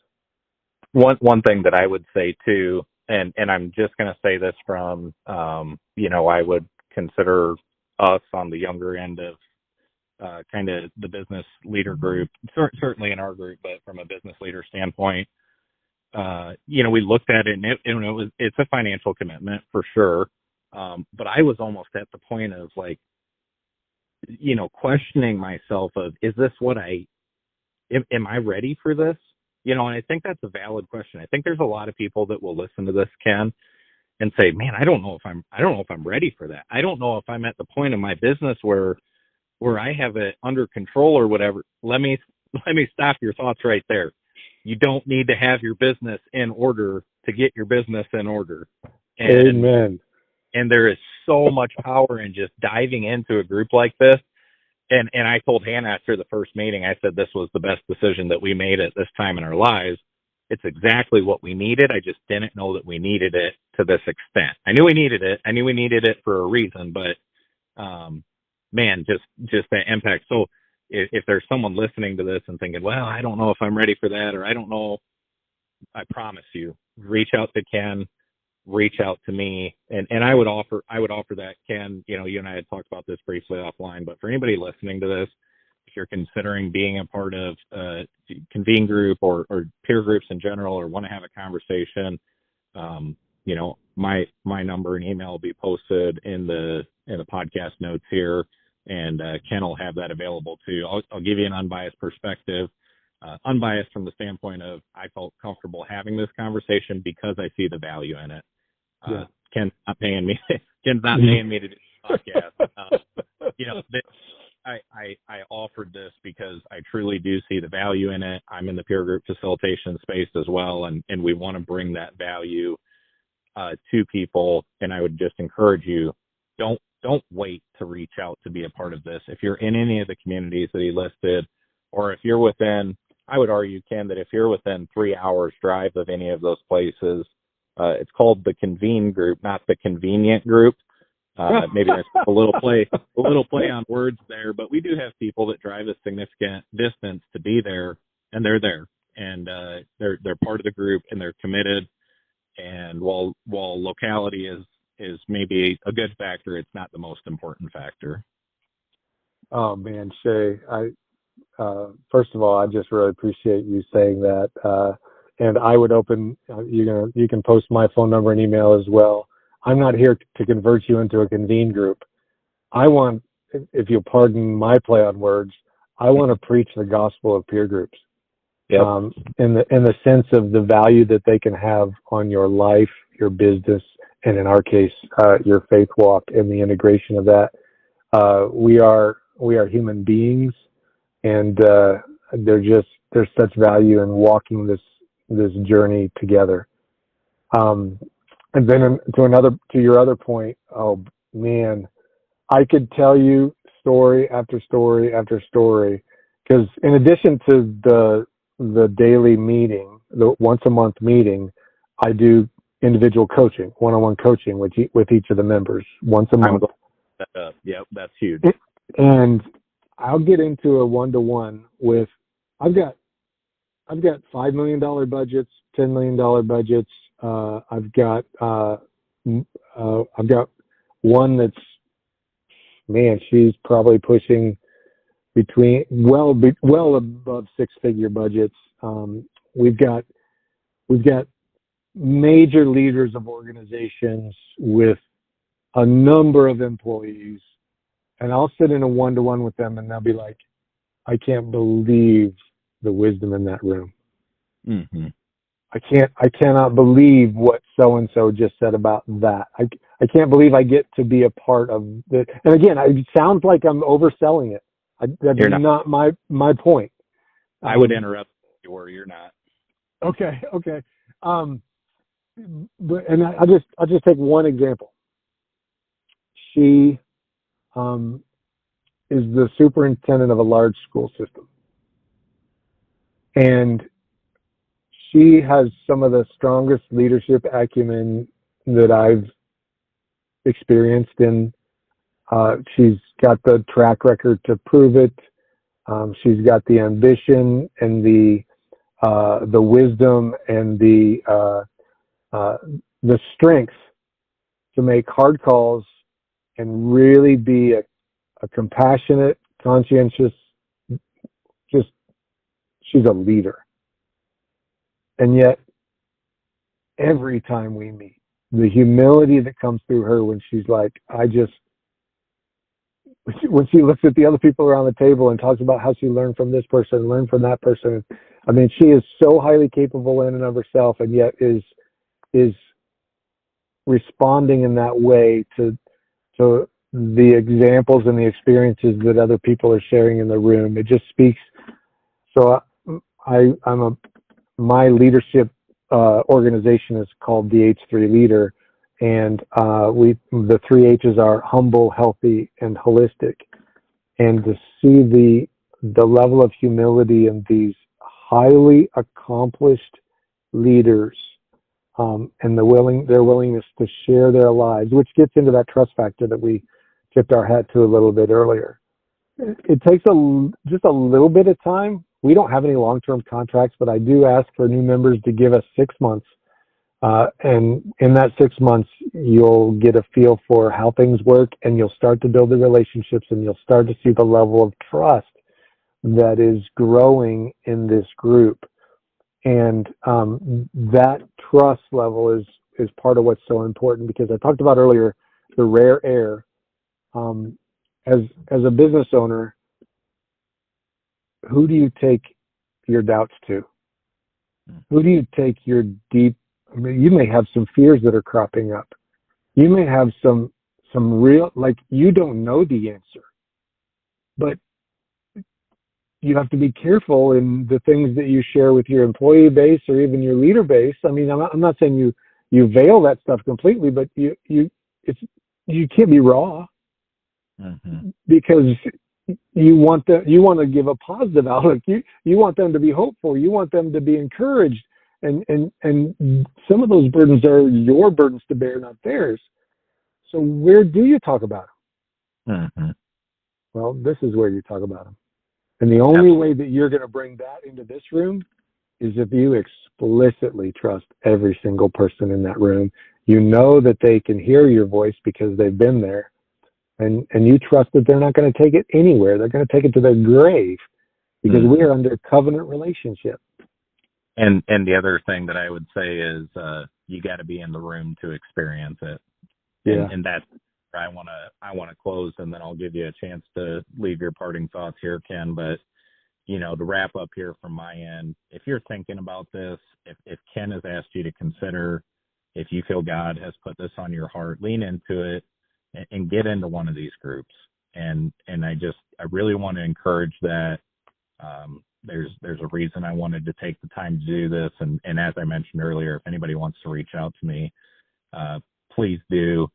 One thing that I would say too, and I'm just going to say this from, I would consider us on the younger end of kind of the business leader group, certainly in our group, but from a business leader standpoint, we looked at it, and it's a financial commitment for sure. But I was almost at the point of questioning myself of, is this am I ready for this? And I think that's a valid question. I think there's a lot of people that will listen to this, Ken, and say, man, I don't know if I'm ready for that. I don't know if I'm at the point in my business where I have it under control or whatever. Let me stop your thoughts right there. you don't need to have your business in order to get your business in order. Amen. And there is so much power in just diving into a group like this. And I told Hannah after the first meeting, I said this was the best decision that we made at this time in our lives. It's exactly what we needed. I just didn't know that we needed it to this extent. I knew we needed it. I knew we needed it for a reason, but man, just that impact. So if there's someone listening to this and thinking, well, I don't know if I'm ready for that, or I don't know, I promise you, reach out to Ken, reach out to me. And I would offer that, Ken, you and I had talked about this briefly offline, but for anybody listening to this, if you're considering being a part of a Convene group or peer groups in general, or want to have a conversation, my number and email will be posted in the podcast notes here, and Ken will have that available too. I'll give you an unbiased perspective, unbiased from the standpoint of I felt comfortable having this conversation because I see the value in it. Yeah. Ken's not paying me. Ken's not paying me to do the podcast. I offered this because I truly do see the value in it. I'm in the peer group facilitation space as well, and we want to bring that value to people. And I would just encourage you, don't wait to reach out to be a part of this. If you're in any of the communities that he listed, or if you're within, I would argue, Ken, that if you're within 3 hours drive of any of those places, it's called the Convene group, not the convenient group. Maybe there's a little play on words there, but we do have people that drive a significant distance to be there, and they're there, and they're part of the group, and they're committed. And while locality is maybe a good factor, it's not the most important factor. Oh man, Shay, first of all, I just really appreciate you saying that. And I would open, you can post my phone number and email as well. I'm not here to convert you into a Convene group. I want, if you'll pardon my play on words, I want to preach the gospel of peer groups. Yep. In the sense of the value that they can have on your life, your business, and in our case, your faith walk, and the integration of that. We are human beings, and there's such value in walking this journey together. And then to your other point, oh man, I could tell you story after story after story, because in addition to the daily meeting, the once a month meeting, I do individual coaching, one-on-one coaching with each of the members once a month. Yep, that's huge. And I'll get into a one-to-one with, I've got $5 million budgets, $10 million budgets. I've got one that's, man, she's probably pushing well above 6-figure budgets. We've got major leaders of organizations with a number of employees, and I'll sit in a one-to-one with them, and they'll be like, I can't believe the wisdom in that room. Mm-hmm. I cannot believe what so-and-so just said about that. I can't believe I get to be a part of the, and again, it sounds like I'm overselling it. That's not my point. I would interrupt you, or you're not. Okay. But I'll just take one example. She is the superintendent of a large school system, and she has some of the strongest leadership acumen that I've experienced, and she's got the track record to prove it. She's got the ambition and the wisdom and the strength to make hard calls and really be a compassionate, conscientious, she's a leader. And yet, every time we meet, the humility that comes through her when she's like, when she looks at the other people around the table and talks about how she learned from this person, learned from that person. I mean, she is so highly capable in and of herself, and yet is responding in that way to the examples and the experiences that other people are sharing in the room. It just speaks. So I'm my leadership organization is called the H3 Leader, and the three H's are humble, healthy, and holistic. And to see the level of humility in these highly accomplished leaders, and their willingness to share their lives, which gets into that trust factor that we tipped our hat to a little bit earlier. It takes just a little bit of time. We don't have any long-term contracts, but I do ask for new members to give us 6 months. And in that 6 months, you'll get a feel for how things work, and you'll start to build the relationships, and you'll start to see the level of trust that is growing in this group. And that trust level is part of what's so important, because I talked about earlier the rare air. As a business owner, who do you take your doubts to? Who do you take your deep? I mean, you may have some fears that are cropping up. You may have some real, like, you don't know the answer, but you have to be careful in the things that you share with your employee base or even your leader base. I mean, I'm not saying you veil that stuff completely, but you can't be raw, because you want to give a positive outlook. You want them to be hopeful. You want them to be encouraged. And some of those burdens are your burdens to bear, not theirs. So where do you talk about them? Well, this is where you talk about them. And the only way that you're going to bring that into this room is if you explicitly trust every single person in that room. You know that they can hear your voice because they've been there. And you trust that they're not going to take it anywhere. They're going to take it to their grave, because we are under covenant relationship. And the other thing that I would say is you got to be in the room to experience it. Yeah. And that's where I want to close, and then I'll give you a chance to leave your parting thoughts here, Ken. But to wrap up here from my end, if you're thinking about this, if Ken has asked you to consider, if you feel God has put this on your heart, lean into it and get into one of these groups. And I really want to encourage that. There's a reason I wanted to take the time to do this. And as I mentioned earlier, if anybody wants to reach out to me, please do.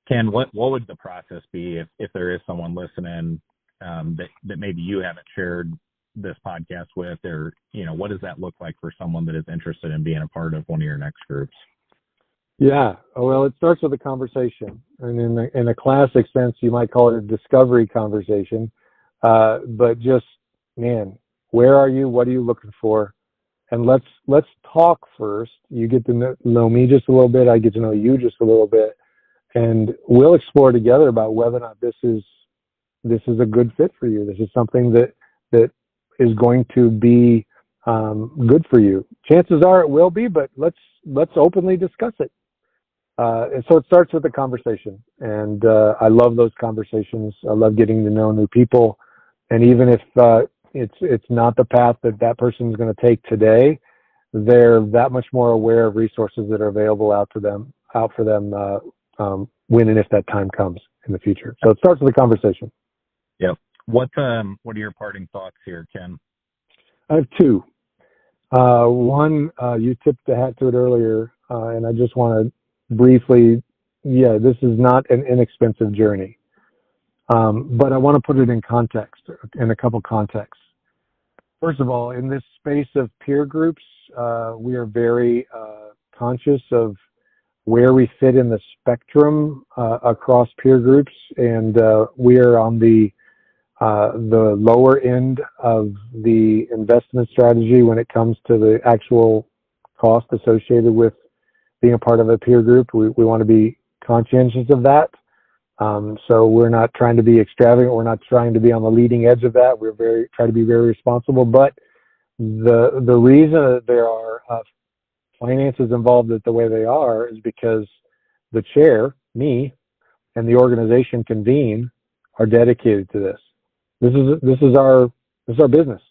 Ken, what would the process be if there is someone listening that maybe you haven't shared this podcast with, or what does that look like for someone that is interested in being a part of one of your next groups? Yeah, well, it starts with a conversation, and in a classic sense, you might call it a discovery conversation. But just, man, where are you? What are you looking for? And let's talk first. You get to know me just a little bit. I get to know you just a little bit, and we'll explore together about whether or not this is a good fit for you. This is something that is going to be good for you. Chances are it will be, but let's openly discuss it. And so it starts with a conversation, and I love those conversations. I love getting to know new people, and even if it's not the path that person is going to take today, they're that much more aware of resources that are available out for them when and if that time comes in the future. So it starts with a conversation. Yep. What are your parting thoughts here, Ken? I have two. One, you tipped the hat to it earlier, and I just want to briefly, this is not an inexpensive journey. But I want to put it in context, in a couple contexts. First of all, in this space of peer groups, we are very conscious of where we fit in the spectrum across peer groups, and we are on the lower end of the investment strategy when it comes to the actual cost associated with being a part of a peer group. We want to be conscientious of that. So we're not trying to be extravagant. We're not trying to be on the leading edge of that. We're try to be very responsible. But the reason that there are finances involved the way they are is because the chair, me, and the organization Convene are dedicated to this. This is our business.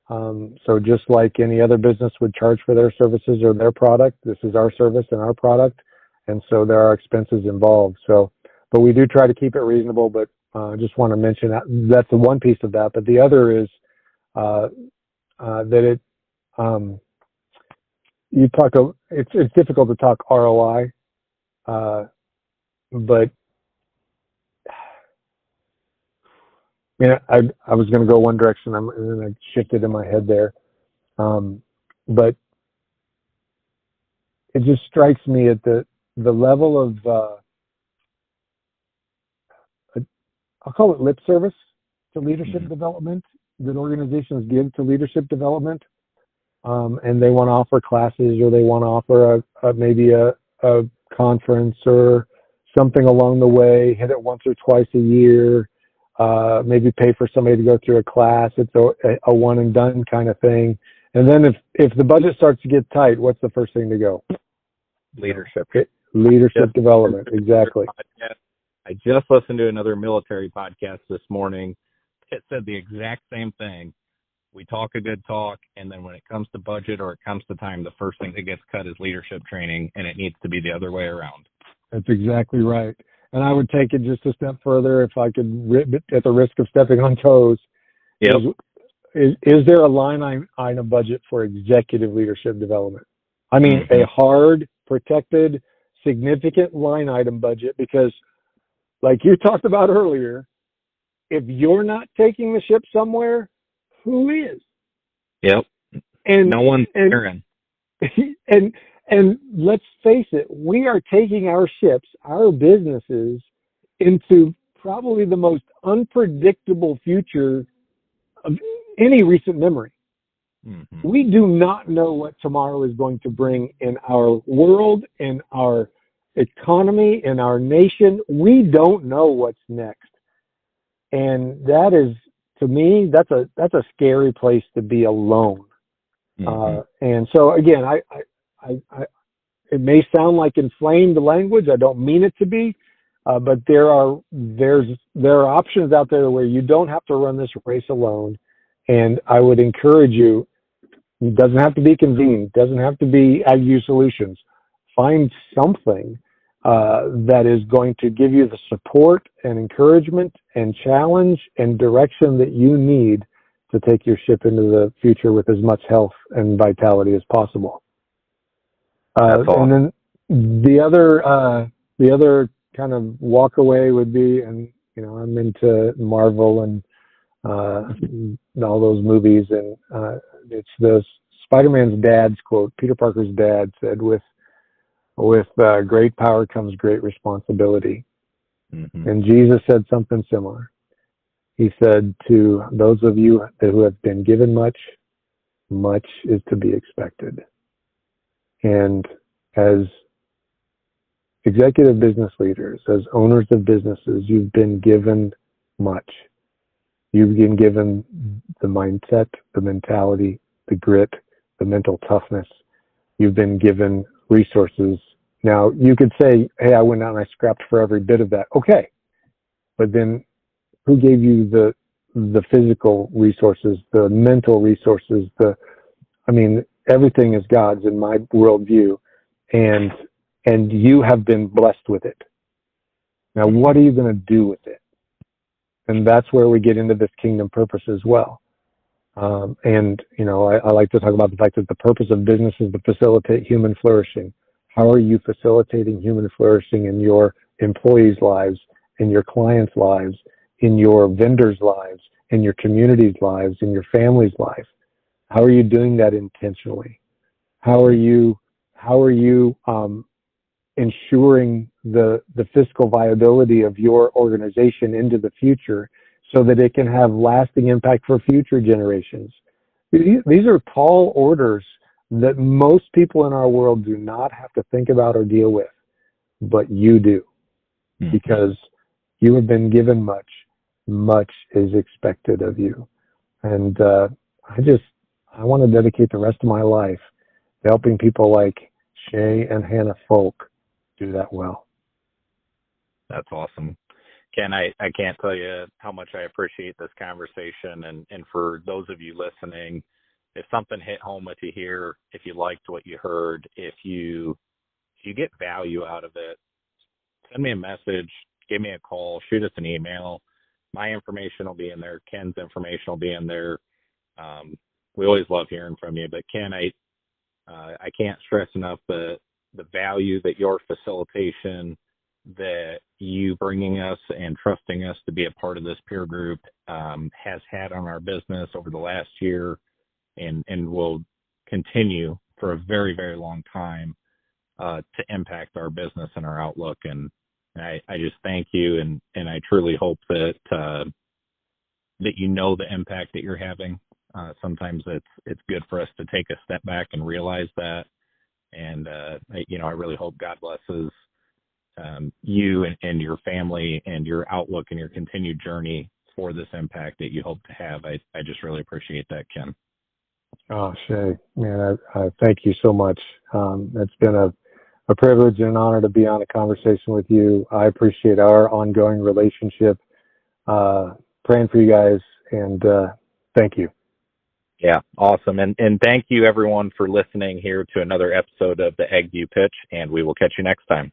So just like any other business would charge for their services or their product, this is our service and our product, and so there are expenses involved. But we do try to keep it reasonable. But I just want to mention that's the one piece of that. But the other is that you talk, it's difficult to talk ROI, but I was going to go one direction, and then I shifted in my head there. But it just strikes me at the level of, I'll call it lip service to leadership development that organizations give to leadership development. And they want to offer classes, or they want to offer maybe a conference or something along the way, hit it once or twice a year, maybe pay for somebody to go through a class. It's a one and done kind of thing. And then if the budget starts to get tight, what's the first thing to go? Leadership. Leadership development. Exactly. I just listened to another military podcast this morning. It said the exact same thing. We talk a good talk, and then when it comes to budget or it comes to time, the first thing that gets cut is leadership training, and it needs to be the other way around. That's exactly right. And I would take it just a step further, if I could, at the risk of stepping on toes. Yep. Is there a line item budget for executive leadership development? I mean, a hard, protected, significant line item budget, because like you talked about earlier, if you're not taking the ship somewhere, who is? Yep. And no one's caring. And let's face it, we are taking our ships, our businesses, into probably the most unpredictable future of any recent memory. We do not know what tomorrow is going to bring in our world, in our economy, in our nation. We don't know what's next. And that is, to me, that's a scary place to be alone. And so again, it may sound like inflamed language. I don't mean it to be, but there are options out there where you don't have to run this race alone. And I would encourage you. It doesn't have to be Convene. It doesn't have to be AgU Solutions. Find something that is going to give you the support and encouragement and challenge and direction that you need to take your ship into the future with as much health and vitality as possible. And then the other kind of walk away would be, and I'm into Marvel and all those movies, and it's the Spider-Man's dad's quote. Peter Parker's dad said, "With great power comes great responsibility." And Jesus said something similar. He said, to those of you who have been given much, much is to be expected. And as executive business leaders, as owners of businesses, you've been given much. You've been given the mindset, the mentality, the grit, the mental toughness. You've been given resources. Now, you could say, hey, I went out and I scrapped for every bit of that. Okay. But then who gave you the physical resources, the mental resources, everything is God's in my worldview, and you have been blessed with it. Now, what are you going to do with it? And that's where we get into this kingdom purpose as well. I like to talk about the fact that the purpose of business is to facilitate human flourishing. How are you facilitating human flourishing in your employees' lives, in your clients' lives, in your vendors' lives, in your community's lives, in your family's life? How are you doing that intentionally? How are you ensuring the fiscal viability of your organization into the future so that it can have lasting impact for future generations? These are tall orders that most people in our world do not have to think about or deal with, but you do, because you have been given much. Much is expected of you. And I want to dedicate the rest of my life to helping people like Shay and Hannah Foulk do that well. That's awesome. Ken, I can't tell you how much I appreciate this conversation. And for those of you listening, if something hit home with you here, if you liked what you heard, if you get value out of it, send me a message, give me a call, shoot us an email. My information will be in there. Ken's information will be in there. We always love hearing from you. But Ken, I can't stress enough the value that your facilitation, that you bringing us and trusting us to be a part of this peer group has had on our business over the last year, and will continue for a very, very long time to impact our business and our outlook. And I just thank you, and I truly hope that that you know the impact that you're having. Sometimes it's good for us to take a step back and realize that. And I really hope God blesses you and your family and your outlook and your continued journey for this impact that you hope to have. I just really appreciate that, Ken. Oh, Shay, man, I thank you so much. It's been a privilege and an honor to be on a conversation with you. I appreciate our ongoing relationship. Praying for you guys, and thank you. Yeah, awesome. And thank you, everyone, for listening here to another episode of the Egg View Pitch, and we will catch you next time.